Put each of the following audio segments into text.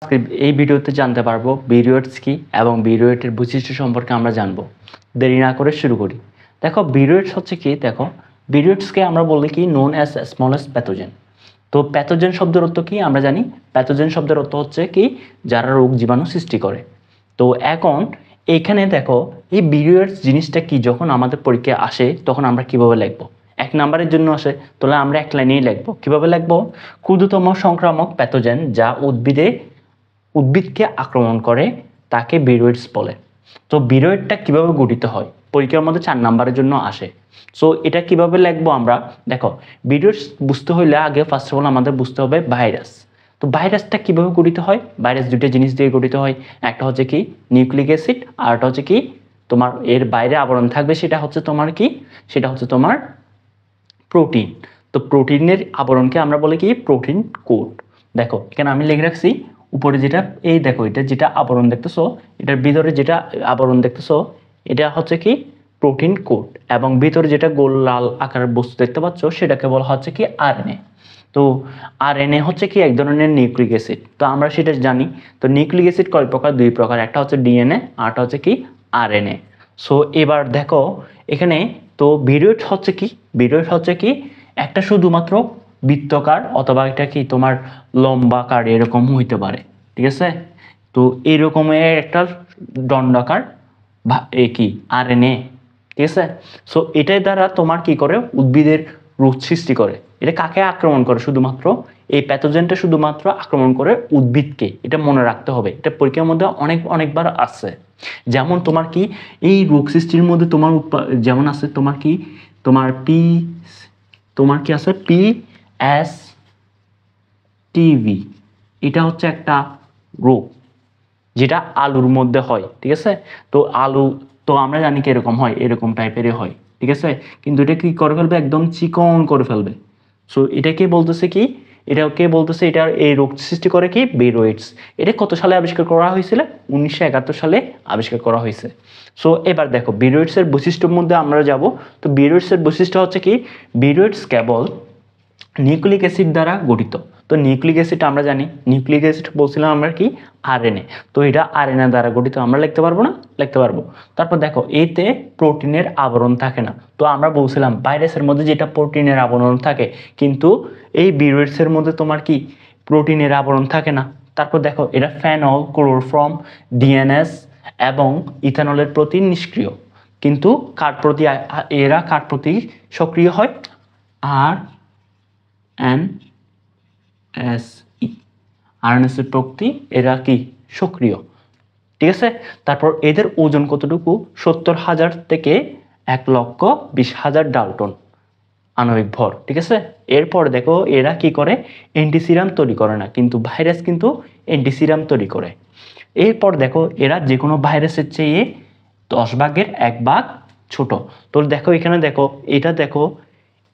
আজকে এই ভিডিওতে জানতে পারবো বিরিওয়েটস কি এবং বিরিওয়েটের বৈশিষ্ট্য সম্পর্কে আমরা জানবো। দেরি না করে শুরু করি। দেখো বিরিওয়েটস হচ্ছে কি, দেখো বিরিওয়েটসকে আমরা বলি কি নোন অ্যাজ স্মলেস্ট প্যাথোজেন। তো প্যাথোজেন শব্দের অর্থ কি আমরা জানি, প্যাথোজেন শব্দের অর্থ হচ্ছে কি যারা রোগ জীবাণু সৃষ্টি করে। তো এখন এইখানে দেখো এই বিরিওয়েটস জিনিসটা কি, যখন আমাদের পরীক্ষায় আসে তখন আমরা কিভাবে লিখবো। 1 নাম্বারের জন্য আসে, তাহলে আমরা এক লাইনেই লিখবো। কিভাবে লিখবো? ক্ষুদ্রতম সংক্রামক প্যাথোজেন যা উদ্ভিদকে আক্রমণ করে তাকে বিরিওয়েটস বলে। তো বিরিওয়েটটা কিভাবে গঠিত হয়, পরীক্ষার মধ্যে 4 নাম্বারের জন্য আসে। সো এটা কিভাবে লিখবো আমরা, দেখো বিরিওয়েটস বুঝতে হইলে আগে ফার্স্ট অফ অল আমাদের বুঝতে হবে ভাইরাস। তো ভাইরাসটা কিভাবে গঠিত হয়? ভাইরাস দুটো জিনিস দিয়ে গঠিত হয়। একটা হচ্ছে কি নিউক্লিক অ্যাসিড, আর একটা হচ্ছে কি তোমার এর বাইরে আবরণ থাকবে, সেটা হচ্ছে তোমার কি, সেটা হচ্ছে তোমার প্রোটিন। তো প্রোটিনের আবরণকে আমরা বলি কি প্রোটিন কোট। দেখো এখানে আমি লিখে রাখছি উপরে যেটা, এই দেখো এটা যেটা আবরণ দেখতেছো, এটার ভিতরে যেটা আবরণ দেখতেছো এটা হচ্ছে কি প্রোটিন কোট, এবং ভিতরে যেটা গোল লাল আকারের বস্তু দেখতে পাচ্ছ সেটাকে বলা হচ্ছে কি আরএনএ। তো আরএনএ হচ্ছে কি এক ধরনের নিউক্লিক অ্যাসিড, তো আমরা সেটা জানি। তো নিউক্লিক অ্যাসিড কয় প্রকার? 2 প্রকার, একটা হচ্ছে ডিএনএ আর একটা হচ্ছে কি আরএনএ। সো এবার দেখো এখানে, তো বিরিওয়েট হচ্ছে কি, বিরিওয়েট হচ্ছে কি একটা শুধুমাত্র বৃত্তাকার অথবা এটা কি তোমার লম্বাকার এরকম হইতে পারে, ঠিক আছে। তো এরকমের একটা দণ্ডাকার কি আরএনএ, ঠিক আছে। সো এটার দ্বারা তোমার কি করে উদ্ভিদের রোগ সৃষ্টি করে। এটা কাকে আক্রমণ করে? শুধুমাত্র এই প্যাথোজেনটা শুধুমাত্র আক্রমণ করে উদ্ভিদকে, এটা মনে রাখতে হবে। এটা পরীক্ষার মধ্যে অনেকবার আসছে। যেমন তোমার কি এই রোগ সৃষ্টির মধ্যে তোমার যেমন আছে তোমার কি তোমার তোমার কি আছে পিএস টিভি, এটা হচ্ছে একটা রোগ যেটা আলুর মধ্যে হয়, ঠিক আছে। তো আলু তো আমরা জানি কি এরকম হয়, এরকম টাইপেরই হয়, ঠিক আছে। কিন্তু এটা কি করে ফেলবে, একদম চিকন করে ফেলবে। সো এটা কে বলতেছে কি, এটা কে বলতেছে এটার এই রোগ সৃষ্টি করে কি বিরিওয়েটস। এটা কত সালে আবিষ্কার করা হয়েছিল? 1971 সালে আবিষ্কার করা হয়েছে। সো এবার দেখো বিরিওয়েটসের বৈশিষ্ট্যের মধ্যে আমরা যাব। তো বিরিওয়েটসের বৈশিষ্ট্য হচ্ছে কি, বিরিওয়েটস কেবল নিউক্লিক অ্যাসিড দ্বারা গঠিত। তো নিউক্লিক অ্যাসিড আমরা জানি, নিউক্লিক অ্যাসিড বলছিলাম আমরা কি আরএনএ। তো এটা আরএনএ দ্বারা গঠিত, আমরা লিখতে পারবো না? লিখতে পারবো। তারপর দেখো এতে প্রোটিনের আবরণ থাকে না। তো আমরা বলছিলাম ভাইরাসের মধ্যে যেটা প্রোটিনের আবরণ থাকে, কিন্তু এই বিরিওয়েটসের মধ্যে তোমার কি প্রোটিনের আবরণ থাকে না। তারপর দেখো এটা ফেনল, ক্লোরোফর্ম, ডিএনএস এবং ইথানলের প্রতি নিষ্ক্রিয়। কিন্তু এরা কার প্রতি সক্রিয় হয়? আর আরএনএস এর প্রতি এরা কি সক্রিয়, ঠিক আছে। তারপর এদের ওজন কতটুকু? 70,000 থেকে 1,20,000 ডালটন আণবিক ভর, ঠিক আছে। এরপর দেখো এরা কি করে, অ্যান্টিসিরাম তৈরি করে না, কিন্তু ভাইরাস কিন্তু অ্যান্টিসিরাম তৈরি করে। এরপর দেখো এরা যে কোনো ভাইরাসের চেয়ে 10 ভাগের 1 ভাগ ছোট। তো দেখো এখানে দেখো, এটা দেখো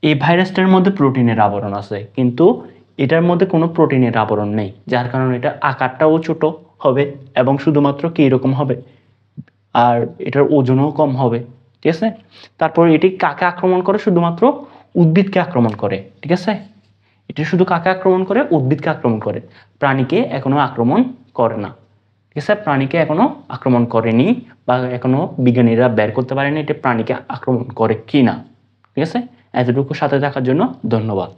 এই ভাইরাসটার মধ্যে প্রোটিনের আবরণ আছে, কিন্তু এটার মধ্যে কোনো প্রোটিনের আবরণ নেই, যার কারণে এটা আকারটাও ছোট হবে এবং শুধুমাত্র কি এরকম হবে, আর এটার ওজনও কম হবে, ঠিক আছে। তারপর এটি কাকে আক্রমণ করে? শুধুমাত্র উদ্ভিদকে আক্রমণ করে, ঠিক আছে। এটি শুধু কাকে আক্রমণ করে? উদ্ভিদকে আক্রমণ করে, প্রাণীকে এখনো আক্রমণ করে না, ঠিক আছে। প্রাণীকে এখনো আক্রমণ করেনি, বা এখনো বিজ্ঞানীরা বের করতে পারেনি এটা প্রাণীকে আক্রমণ করে কি না, ঠিক আছে। এতটুকু সাথে থাকার জন্য ধন্যবাদ।